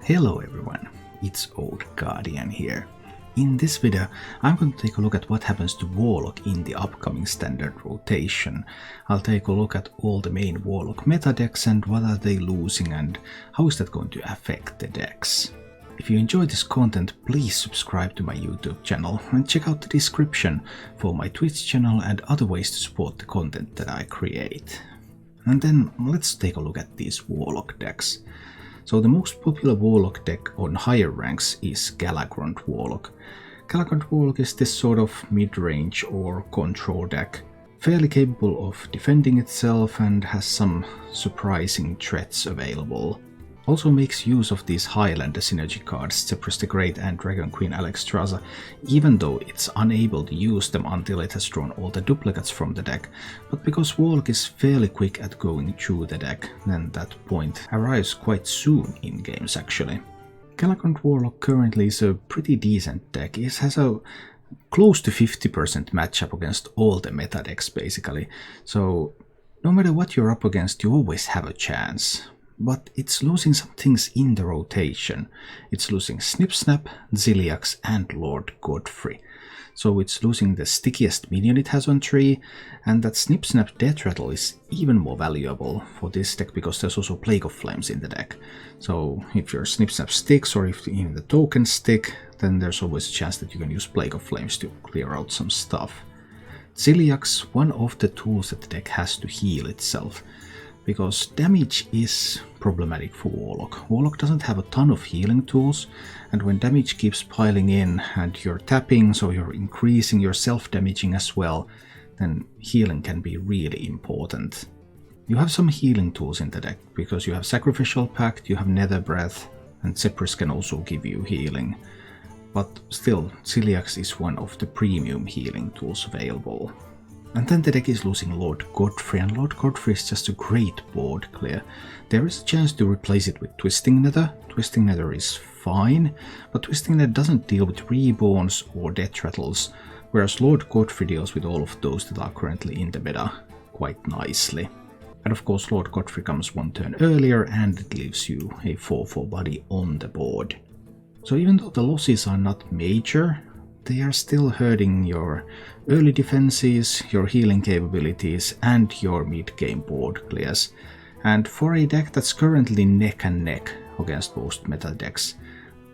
Hello everyone, it's Old Guardian here. In this video, I'm going to take a look at what happens to Warlock in the upcoming standard rotation. I'll take a look at all the main Warlock meta decks and what are they losing and how is that going to affect the decks. If you enjoy this content, please subscribe to my YouTube channel and check out the description for my Twitch channel and other ways to support the content that I create. And then let's take a look at these Warlock decks. So the most popular Warlock deck on higher ranks is Galakrond Warlock. Galakrond Warlock is this sort of mid-range or control deck, fairly capable of defending itself and has some surprising threats available. Also makes use of these Highlander synergy cards, Zephyrus the Great and Dragon Queen Alexstrasza, even though it's unable to use them until it has drawn all the duplicates from the deck. But because Warlock is fairly quick at going through the deck, then that point arrives quite soon in games actually. Galakrond Warlock currently is a pretty decent deck. It has a close to 50% matchup against all the meta decks basically, so no matter what you're up against you always have a chance. But it's losing some things in the rotation. It's losing Snip Snap, Ziliax and Lord Godfrey. So it's losing the stickiest minion it has on tree, and that Snip Snap Death Rattle is even more valuable for this deck because there's also Plague of Flames in the deck. So if your Snip Snap sticks or if even the tokens stick, then there's always a chance that you can use Plague of Flames to clear out some stuff. Ziliax, one of the tools that the deck has to heal itself, because damage is problematic for Warlock. Warlock doesn't have a ton of healing tools, and when damage keeps piling in and you're tapping, so you're increasing your self-damaging as well, then healing can be really important. You have some healing tools in the deck, because you have Sacrificial Pact, you have Nether Breath, and Zephyrus can also give you healing. But still, Ziliax is one of the premium healing tools available. And then the deck is losing Lord Godfrey, and Lord Godfrey is just a great board clear. There is a chance to replace it with Twisting Nether. Twisting Nether is fine, but Twisting Nether doesn't deal with Reborns or Death Rattles, whereas Lord Godfrey deals with all of those that are currently in the meta quite nicely. And of course Lord Godfrey comes one turn earlier and it leaves you a 4/4 body on the board. So even though the losses are not major, they are still hurting your early defenses, your healing capabilities, and your mid-game board clears. And for a deck that's currently neck and neck against most meta decks,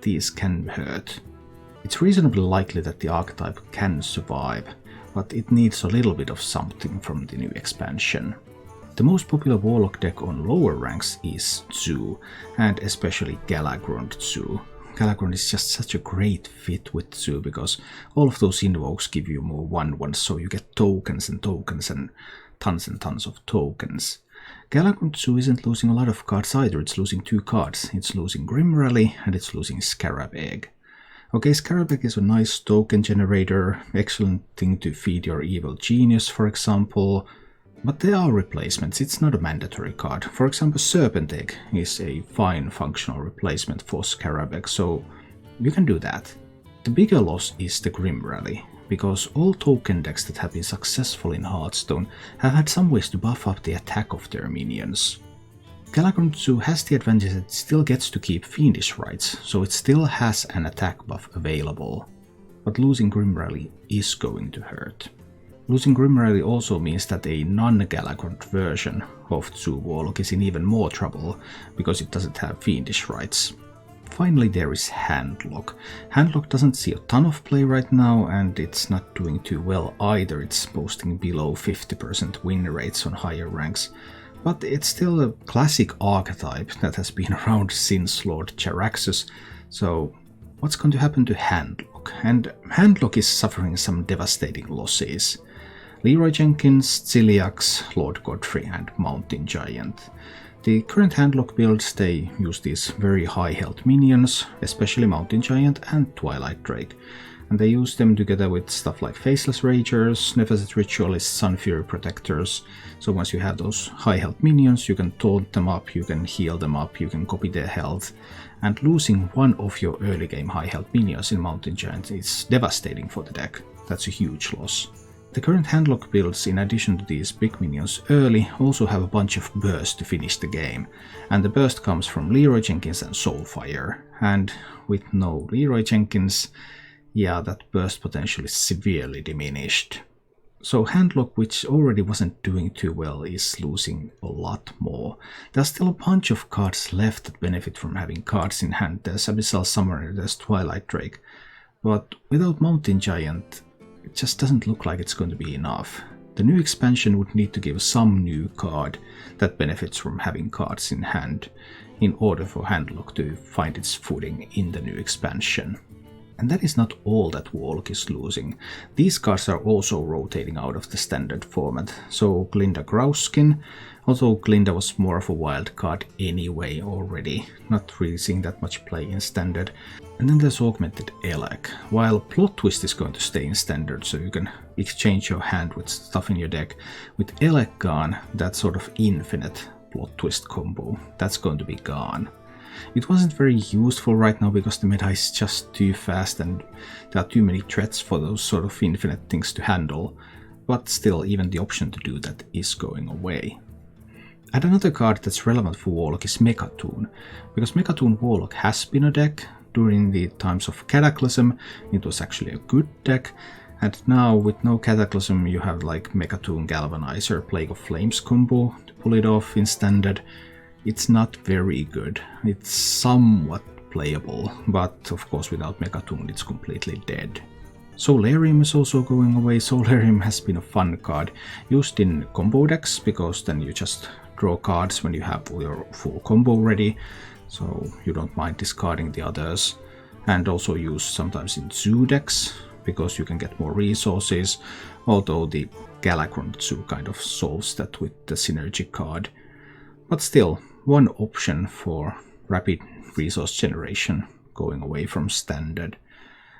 these can hurt. It's reasonably likely that the archetype can survive, but it needs a little bit of something from the new expansion. The most popular Warlock deck on lower ranks is Zoo, and especially Galakrond Zoo. Galakrond is just such a great fit with Zoo because all of those invokes give you more 1/1s, so you get tokens and tons of tokens. Galakrond Zoo isn't losing a lot of cards either, it's losing 2 cards. It's losing Grim Rally and it's losing Scarab Egg. Okay, Scarab Egg is a nice token generator, excellent thing to feed your evil genius for example. But there are replacements, it's not a mandatory card. For example, Serpent Egg is a fine functional replacement for Scarab Egg, so you can do that. The bigger loss is the Grim Rally, because all token decks that have been successful in Hearthstone have had some ways to buff up the attack of their minions. Galakrond Zoo has the advantage that it still gets to keep Fiendish Rites, so it still has an attack buff available. But losing Grim Rally is going to hurt. Losing Grim Rally also means that a non-Galakrond version of Zoo Warlock is in even more trouble, because it doesn't have Fiendish Rites. Finally there is Handlock. Handlock doesn't see a ton of play right now, and it's not doing too well either. It's posting below 50% win rates on higher ranks. But it's still a classic archetype that has been around since Lord Jaraxxus, so what's going to happen to Handlock? And Handlock is suffering some devastating losses. Leroy Jenkins, Ziliax, Lord Godfrey and Mountain Giant. The current Handlock builds, they use these very high health minions, especially Mountain Giant and Twilight Drake. And they use them together with stuff like Faceless Ragers, Nephazet Ritualists, Sun Fury Protectors. So once you have those high health minions, you can taunt them up, you can heal them up, you can copy their health. And losing one of your early game high health minions in Mountain Giant is devastating for the deck. That's a huge loss. The current Handlock builds, in addition to these big minions early, also have a bunch of bursts to finish the game, and the burst comes from Leroy Jenkins and Soulfire, and with no Leroy Jenkins, yeah, that burst potential is severely diminished. So Handlock, which already wasn't doing too well, is losing a lot more. There's still a bunch of cards left that benefit from having cards in hand. There's Abyssal Summoner, there's Twilight Drake, but without Mountain Giant, it just doesn't look like it's going to be enough. The new expansion would need to give some new card that benefits from having cards in hand in order for Handlock to find its footing in the new expansion. And that is not all that Warlock is losing. These cards are also rotating out of the standard format. So Glinda Grouskin, although Glinda was more of a wild card anyway already, not really seeing that much play in standard. And then there's Augmented Elec, while Plot Twist is going to stay in standard, so you can exchange your hand with stuff in your deck. With Elec gone, that sort of infinite Plot Twist combo, that's going to be gone. It wasn't very useful right now because the meta is just too fast and there are too many threats for those sort of infinite things to handle, but still even the option to do that is going away. And another card that's relevant for Warlock is Mechatoon, because Mechatoon Warlock has been a deck. During the times of Cataclysm, it was actually a good deck, and now with no Cataclysm you have like Mechatoon Galvanizer, Plague of Flames combo to pull it off in standard. It's not very good. It's somewhat playable, but of course without Mechatoon it's completely dead. Solarium is also going away. Solarium has been a fun card, used in combo decks, because then you just draw cards when you have your full combo ready, so you don't mind discarding the others, and also used sometimes in zoo decks because you can get more resources, although the Galakrond zoo kind of solves that with the synergy card. But still, one option for rapid resource generation going away from standard.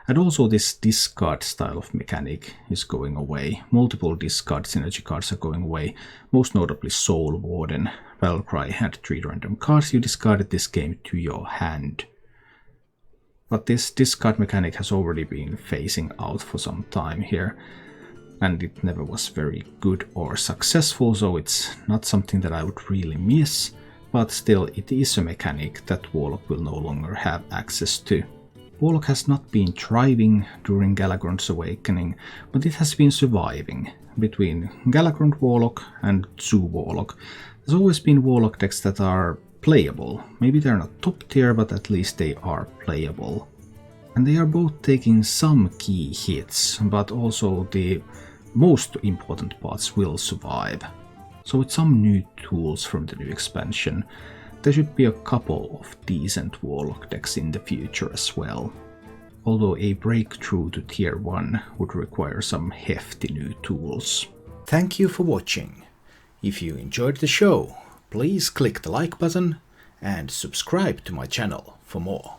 And also this discard style of mechanic is going away. Multiple discard synergy cards are going away, most notably Soul Warden, Valkyrie had 3 random cards you discarded this game to your hand. But this discard mechanic has already been phasing out for some time here, and it never was very good or successful, so it's not something that I would really miss, but still it is a mechanic that Warlock will no longer have access to. Warlock has not been thriving during Galakrond's awakening, but it has been surviving. Between Galakrond Warlock and Zoo Warlock, there's always been Warlock decks that are playable. Maybe they're not top tier, but at least they are playable. And they are both taking some key hits, but also the most important parts will survive. So with some new tools from the new expansion, there should be a couple of decent Warlock decks in the future as well. Although a breakthrough to tier 1 would require some hefty new tools. Thank you for watching. If you enjoyed the show, please click the like button and subscribe to my channel for more.